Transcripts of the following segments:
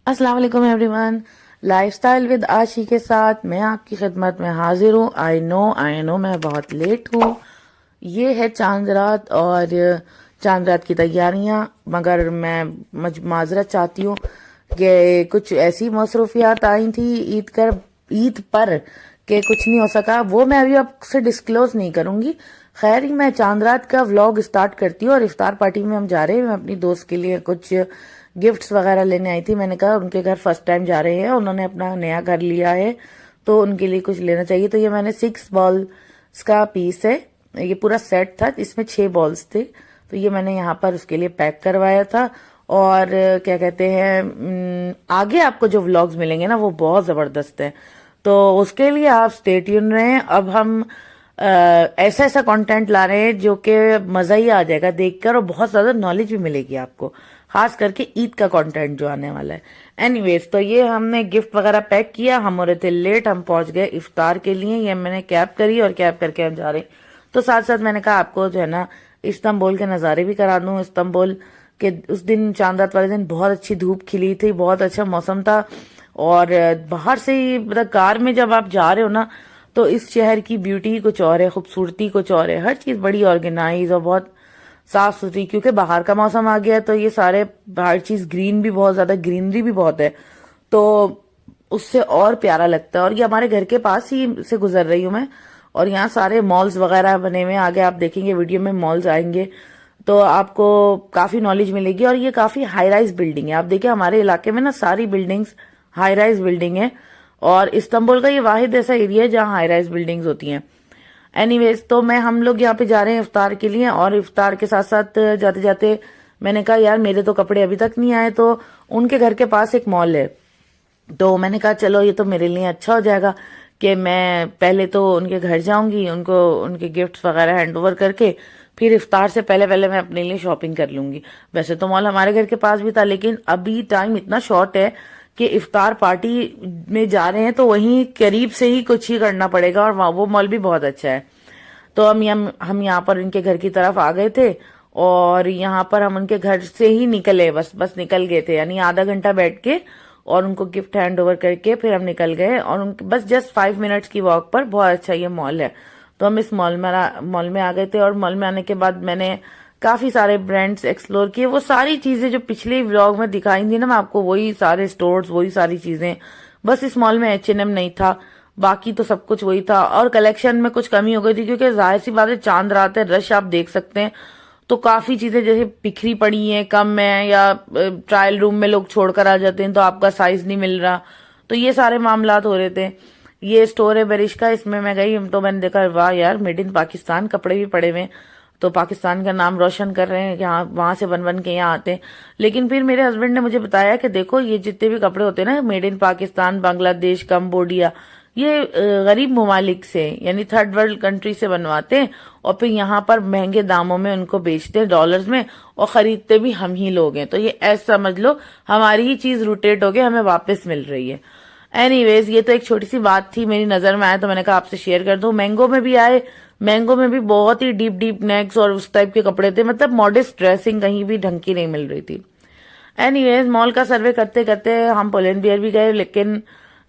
अस्सलाम वालेकुम everyone. Lifestyle with आशी के साथ मैं आपकी खिदमत में हाजिर हूँ। आई नो मैं बहुत लेट हूँ। ये है चांद रात और चांद रात की तैयारियां, मगर मैं माजरत चाहती हूँ कि कुछ ऐसी मसरूफियात आई थी ईद पर कि कुछ नहीं हो सका। वो मैं अभी आपसे डिस्क्लोज नहीं करूंगी। खैर, मैं चांद रात का व्लॉग स्टार्ट करती हूँ और इफ्तार पार्टी में हम जा रहे हैं। मैं अपनी दोस्त के लिए कुछ गिफ्ट्स वगैरह लेने आई थी। मैंने कहा उनके घर फर्स्ट टाइम जा रहे हैं, उन्होंने अपना नया घर लिया है तो उनके लिए कुछ लेना चाहिए। तो ये मैंने 6 बॉल्स का पीस है, ये पूरा सेट था, इसमें 6 बॉल्स थे। तो ये मैंने यहाँ पर उसके लिए पैक करवाया था। और क्या कहते हैं, आगे आपको जो व्लॉग्स मिलेंगे ना वो बहुत जबरदस्त है, तो उसके लिए आप स्टे ट्यून रहें। अब हम ऐसा ऐसा कंटेंट ला रहे हैं जो कि मजा ही आ जाएगा देखकर और बहुत ज्यादा नॉलेज भी मिलेगी आपको, खास करके ईद का कंटेंट जो आने वाला है। एनीवेज, तो ये हमने गिफ्ट वगैरह पैक किया, हम हो रहे थे लेट, हम पहुंच गए इफ्तार के लिए। ये मैंने कैब करी और कैब करके हम जा रहे। तो साथ साथ मैंने कहा आपको जो है ना इस्तांबुल के नज़ारे भी करा दूं। इस्तांबुल के उस दिन चांद रात वाले दिन बहुत अच्छी धूप खिली थी, बहुत अच्छा मौसम था। और बाहर से ही मतलब कार में जब आप जा रहे हो ना तो इस शहर की ब्यूटी ही कुछ और है, खूबसूरती कुछ और है। हर चीज बड़ी ऑर्गेनाइज और बहुत साफ सुथरी, क्योंकि बाहर का मौसम आ गया तो ये सारे हर चीज ग्रीन भी बहुत ज्यादा, ग्रीनरी भी बहुत है, तो उससे और प्यारा लगता है। और ये हमारे घर के पास ही से गुजर रही हूँ मैं, और यहाँ सारे मॉल्स वगैरह बने हुए हैं। आगे आप देखेंगे वीडियो में मॉल्स आएंगे तो आपको काफी नॉलेज मिलेगी। और ये काफी हाई राइज बिल्डिंग है। आप देखिए हमारे इलाके में ना सारी बिल्डिंग्स हाई राइज बिल्डिंग है, और इस्तांबुल का ये वाहिद ऐसा एरिया है जहाँ हाई राइज बिल्डिंग्स होती हैं। एनीवेज, तो हम लोग यहाँ पे जा रहे हैं इफ्तार के लिए, और इफ्तार के साथ साथ जाते जाते मैंने कहा यार मेरे तो कपड़े अभी तक नहीं आए। तो उनके घर के पास एक मॉल है, तो मैंने कहा चलो ये तो मेरे लिए अच्छा हो जाएगा कि मैं पहले तो उनके घर जाऊंगी, उनको उनके गिफ्ट्स वगैरह हैंड ओवर करके फिर इफ्तार से पहले पहले मैं अपने लिए शॉपिंग कर लूंगी। वैसे तो मॉल हमारे घर के पास भी था, लेकिन अभी टाइम इतना शॉर्ट है कि इफ्तार पार्टी में जा रहे हैं तो वहीं करीब से ही कुछ ही करना पड़ेगा, और वो मॉल भी बहुत अच्छा है। तो हम यहाँ पर इनके घर की तरफ आ गए थे, और यहाँ पर हम उनके घर से ही निकले, बस निकल गए थे, यानी आधा घंटा बैठ के और उनको गिफ्ट हैंड ओवर करके फिर हम निकल गए। और उनके बस जस्ट 5 मिनट्स की वॉक पर बहुत अच्छा ये मॉल है। तो हम इस मॉल में आ गए थे, और मॉल में आने के बाद मैंने काफी सारे ब्रांड्स एक्सप्लोर किए। वो सारी चीजें जो पिछले व्लॉग में दिखाई थी ना मैं आपको, वही सारे स्टोर्स, वही सारी चीजें। बस इस मॉल में H&M नहीं था, बाकी तो सब कुछ वही था। और कलेक्शन में कुछ कमी हो गई थी, क्योंकि जाहिर सी बात है चांद रात है, रश आप देख सकते हैं, तो काफी चीजें जैसे बिखरी पड़ी हैं, कम है, या ट्रायल रूम में लोग छोड़कर आ जाते हैं तो आपका साइज नहीं मिल रहा। तो ये सारे मामलात हो रहे थे। ये स्टोर है बेरिश का, इसमें मैं गई तो मैंने देखा वाह यार, मेड इन पाकिस्तान कपड़े भी पड़े हुए हैं, तो पाकिस्तान का नाम रोशन कर रहे हैं कि हाँ वहां से बन बन के यहाँ आते हैं। लेकिन फिर मेरे हस्बैंड ने मुझे बताया कि देखो ये जितने भी कपड़े होते हैं ना made in Pakistan, Bangladesh, Cambodia, ये गरीब ममालिक से यानी थर्ड वर्ल्ड कंट्री से बनवाते हैं, और फिर यहाँ पर महंगे दामों में उनको बेचते हैं डॉलर्स में, और खरीदते भी हम ही लोग हैं। तो ये ऐसा समझ लो हमारी ही चीज रोटेट होके हमें वापस मिल रही है। एनीवेज, ये तो एक छोटी सी बात थी, मेरी नजर में आया तो मैंने कहा आपसे शेयर कर दूं। मैंगो में भी आए, मैंगो में भी बहुत ही डीप डीप नेक्स और उस टाइप के कपड़े थे, मतलब मॉडेस्ट ड्रेसिंग कहीं भी ढंग की नहीं मिल रही थी। एनीवेज, मॉल का सर्वे करते करते हम पुल&बेयर भी गए, लेकिन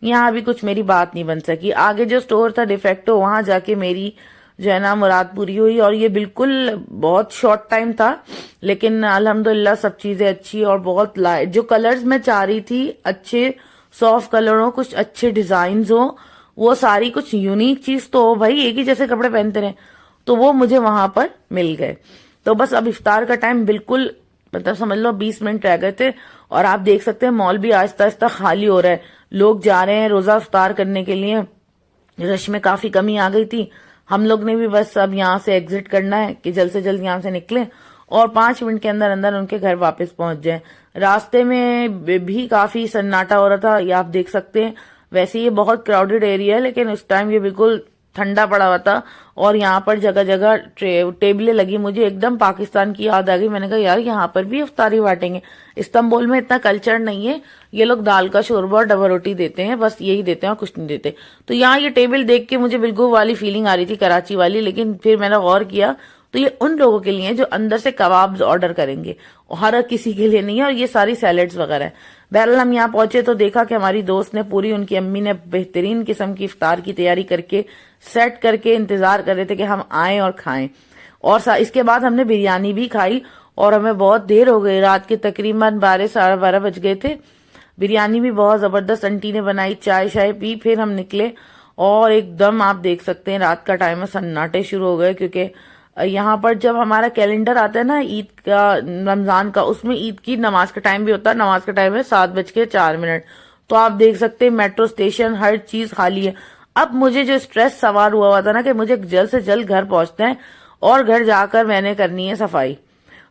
यहाँ भी कुछ मेरी बात नहीं बन सकी। आगे जो स्टोर था डिफेक्टो, वहां जाके मेरी जो है ना मुराद पूरी हुई, और ये बिल्कुल बहुत शॉर्ट टाइम था, लेकिन अल्हम्दुलिल्लाह सब चीजें अच्छी और बहुत लाइट, जो कलर्स मैं चाह रही थी, अच्छे सॉफ्ट कलर हो, कुछ अच्छे डिजाइन हो, वो सारी कुछ यूनिक चीज तो हो भाई, एक ही जैसे कपड़े पहनते रहे, तो वो मुझे वहां पर मिल गए। तो बस अब इफ्तार का टाइम बिल्कुल, मतलब समझ लो 20 मिनट रह गए थे, और आप देख सकते हैं मॉल भी आहिस्ता आहिस्ता खाली हो रहा है, लोग जा रहे हैं रोजा इफ्तार करने के लिए। रश में काफी कमी आ गई थी। हम लोग ने भी बस अब यहाँ से एग्जिट करना है कि जल्द से जल्द यहाँ से निकले और 5 मिनट के अंदर अंदर उनके घर वापस पहुंच जाए। रास्ते में भी काफी सन्नाटा हो रहा था, ये आप देख सकते हैं। वैसे ये बहुत क्राउडेड एरिया है, लेकिन उस टाइम ये बिल्कुल ठंडा पड़ा हुआ था, और यहाँ पर जगह जगह टेबलें लगी। मुझे एकदम पाकिस्तान की याद आ गई। मैंने कहा यार यहाँ पर भी इफ्तारी बांटेंगे। इस्तांबुल में इतना कल्चर नहीं है, ये लोग दाल का शोरबा और डबल रोटी देते हैं, बस यही देते हैं और कुछ नहीं देते। तो यहाँ ये टेबल देख के मुझे बिल्कुल वाली फीलिंग आ रही थी, कराची वाली। लेकिन फिर मैंने गौर किया तो ये उन लोगों के लिए है जो अंदर से कबाब्स ऑर्डर करेंगे, हर किसी के लिए नहीं है। और ये सारी सैलेड्स वगैरह है। बहरहाल हम यहाँ पहुंचे तो देखा कि हमारी दोस्त ने पूरी, उनकी अम्मी ने बेहतरीन किस्म की इफ्तार की तैयारी करके सेट करके इंतजार कर रहे थे कि हम आए और खाएं। और इसके बाद हमने बिरयानी भी खाई और हमें बहुत देर हो गई, रात के तकरीबन 12 साढ़े 12 बज गए थे। बिरयानी भी बहुत जबरदस्त आंटी ने बनाई, चाय शाय पी, फिर हम निकले और एकदम आप देख सकते हैं रात का टाइम है, सन्नाटे शुरू हो गए। क्योंकि यहाँ पर जब हमारा कैलेंडर आता है ना ईद का, रमजान का, उसमें ईद की नमाज का टाइम भी होता है। नमाज का टाइम है 7:04। तो आप देख सकते हैं मेट्रो स्टेशन हर चीज खाली है। अब मुझे जो स्ट्रेस सवार हुआ था ना कि मुझे जल्द से जल्द घर पहुंचना है और घर जाकर मैंने करनी है सफाई,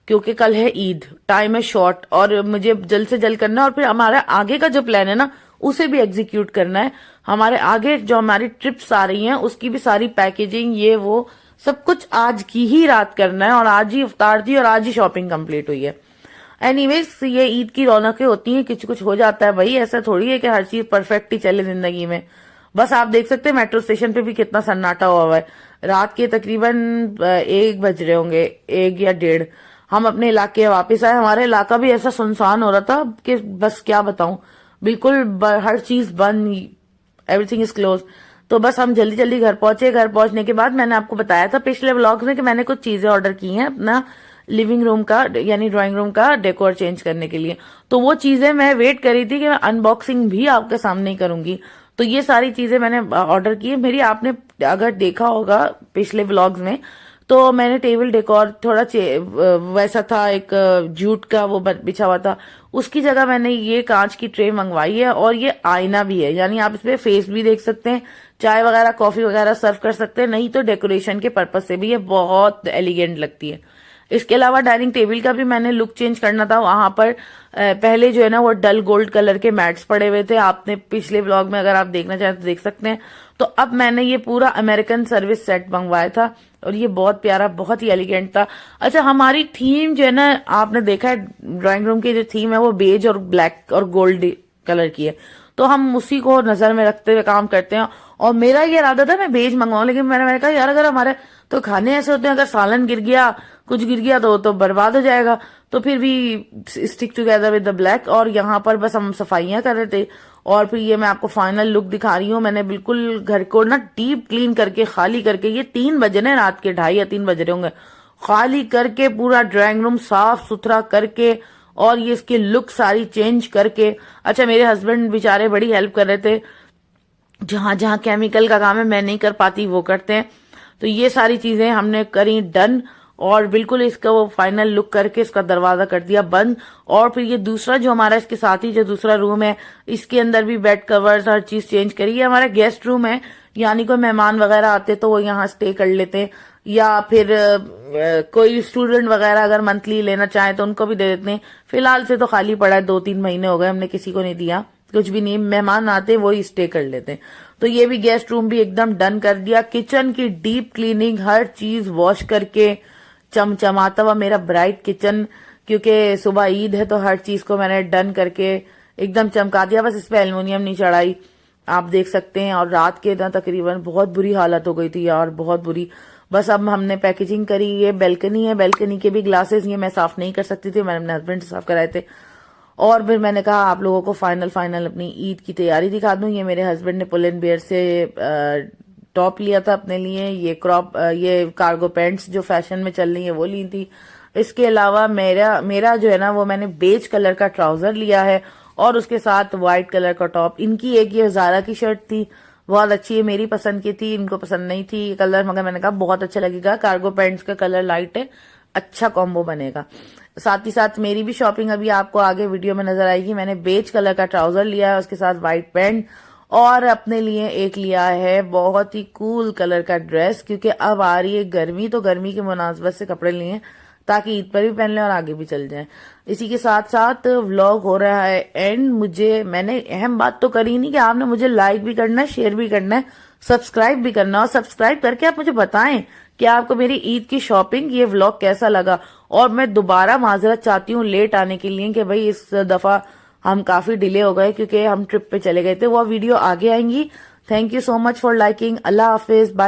क्योंकि कल है ईद, टाइम है शॉर्ट और मुझे जल्द से जल्द करना है। और फिर हमारा आगे का जो प्लान है ना उसे भी एग्जीक्यूट करना है। हमारे आगे जो हमारी ट्रिप्स आ रही हैं उसकी भी सारी पैकेजिंग, ये वो सब कुछ आज की ही रात करना है। और आज ही इफ्तार थी और आज ही शॉपिंग कंप्लीट हुई है। एनीवेज, ये ईद की रौनकें होती हैं, कुछ कुछ हो जाता है भाई, ऐसा थोड़ी है कि हर चीज परफेक्ट ही चले जिंदगी में। बस आप देख सकते हैं मेट्रो स्टेशन पे भी कितना सन्नाटा हुआ है। रात के तकरीबन 1 बज रहे होंगे, 1 या 1:30। हम अपने इलाके वापस आए। हमारा इलाका भी ऐसा सुनसान हो रहा था कि बस क्या बताऊं, बिल्कुल हर चीज बंद, एवरीथिंग इज क्लोज। तो बस हम जल्दी जल्दी घर पहुंचे। घर पहुंचने के बाद मैंने आपको बताया था पिछले व्लॉग्स में कि मैंने कुछ चीजें ऑर्डर की हैं अपना लिविंग रूम का, यानी ड्राइंग रूम का डेकोर चेंज करने के लिए। तो वो चीजें मैं वेट कर रही थी कि मैं अनबॉक्सिंग भी आपके सामने ही करूंगी। तो ये सारी चीजें मैंने ऑर्डर की है। मेरी आपने अगर देखा होगा पिछले व्लॉग्स में, तो मैंने टेबल डेकोर थोड़ा वैसा था, एक जूट का वो बिछा हुआ था, उसकी जगह मैंने ये कांच की ट्रे मंगवाई है। और ये आईना भी है, यानी आप इसमें फेस भी देख सकते हैं, चाय वगैरह कॉफी वगैरह सर्व कर सकते हैं। नहीं तो डेकोरेशन के पर्पज से भी ये बहुत एलिगेंट लगती है। इसके अलावा डाइनिंग टेबल का भी मैंने लुक चेंज करना था। वहां पर पहले जो है ना वो डल गोल्ड कलर के मैट्स पड़े हुए थे, आपने पिछले व्लॉग में अगर आप देखना चाहें तो देख सकते हैं। तो अब मैंने ये पूरा अमेरिकन सर्विस सेट मंगवाया था और ये बहुत प्यारा, बहुत ही एलिगेंट था। अच्छा, हमारी थीम जो है ना, आपने देखा है ड्राइंग रूम की जो थीम है वो बेज और ब्लैक और गोल्ड कलर की है। तो हम उसी को नजर में रखते हुए काम करते हैं। और मेरा ये इरादा था मैं बेज मंगवाऊं, लेकिन मैंने कहा यार अगर हमारे तो खाने ऐसे होते हैं, अगर सालन गिर गया, कुछ गिर गया तो बर्बाद हो जाएगा। तो फिर भी stick together with the black. और यहाँ पर बस हम सफाइयां कर रहे थे। और फिर ये मैं आपको फाइनल लुक दिखा रही हूँ। मैंने बिल्कुल घर को ना डीप क्लीन करके, खाली करके, ये 3 बजे ना, रात के 2:30 या 3 बज रहे होंगे, खाली करके पूरा ड्राइंग रूम साफ सुथरा करके और ये इसकी लुक सारी चेंज करके। अच्छा, मेरे हस्बैंड बेचारे बड़ी हेल्प कर रहे थे, जहां जहां केमिकल का काम है मैं नहीं कर पाती वो करते हैं। तो ये सारी चीजें हमने करी डन और बिल्कुल इसका वो फाइनल लुक करके इसका दरवाजा कर दिया बंद। और फिर ये दूसरा जो हमारा इसके साथ ही जो दूसरा रूम है, इसके अंदर भी बेड कवर्स हर चीज चेंज करी। ये हमारा गेस्ट रूम है, यानी कोई मेहमान वगैरह आते तो वो यहाँ स्टे कर लेते हैं, या फिर कोई स्टूडेंट वगैरह अगर मंथली लेना चाहे तो उनको भी दे देते हैं। फिलहाल से तो खाली पड़ा है, 2-3 महीने हो गए, हमने किसी को नहीं दिया, कुछ भी नहीं। मेहमान आते वो ही स्टे कर लेते हैं। तो ये भी गेस्ट रूम भी एकदम डन कर दिया। किचन की डीप क्लीनिंग, हर चीज वॉश करके, चमचमाता हुआ मेरा ब्राइट किचन, क्योंकि सुबह ईद है तो हर चीज को मैंने डन करके एकदम चमका दिया। बस इस पे एल्युमिनियम नहीं चढ़ाई, आप देख सकते हैं। और रात के ना तकरीबन बहुत बुरी हालत हो गई थी यार, बहुत बुरी। बस अब हमने पैकेजिंग करी। ये बेल्कनी है, बेल्कनी के भी ग्लासेस ये मैं साफ नहीं कर सकती थी, मैंने अपने हस्बैंड से साफ कराए थे। और फिर मैंने कहा आप लोगों को फाइनल अपनी ईद की तैयारी दिखा दूं। ये मेरे हस्बैंड ने पुल एंड बेयर से टॉप लिया था अपने लिए, ये क्रॉप, ये कार्गो पैंट्स जो फैशन में चल रही है वो ली थी। इसके अलावा मेरा जो है ना वो मैंने बेज कलर का ट्राउजर लिया है और उसके साथ व्हाइट कलर का टॉप। इनकी एक ये ज़ारा की शर्ट थी, बहुत अच्छी है, मेरी पसंद की थी, इनको पसंद नहीं थी कलर, मगर मैंने कहा बहुत अच्छा लगेगा, कार्गो पैंट्स का कलर लाइट है, अच्छा कॉम्बो बनेगा। साथ ही साथ मेरी भी शॉपिंग अभी आपको आगे वीडियो में नजर आएगी। मैंने बेज कलर का ट्राउजर लिया है, उसके साथ व्हाइट पैंट, और अपने लिए एक लिया है बहुत ही कूल कलर का ड्रेस, क्योंकि अब आ रही है गर्मी, तो गर्मी की मुनासबत से कपड़े लिए हैं ताकि ईद पर भी पहन लें और आगे भी चल जाएं। इसी के साथ साथ व्लॉग हो रहा है एंड। मैंने अहम बात तो करी नहीं कि आपने मुझे लाइक भी करना है, शेयर भी करना है, सब्सक्राइब भी करना है। और सब्सक्राइब करके आप मुझे बताएं कि आपको मेरी ईद की शॉपिंग, ये व्लॉग कैसा लगा। और मैं दोबारा माजरत चाहती हूँ लेट आने के लिए कि भाई इस दफा हम काफी डिले हो गए क्योंकि हम ट्रिप पे चले गए थे, वो वीडियो आगे आएंगी। Thank you so much for liking. अल्लाह हाफिज, बाय।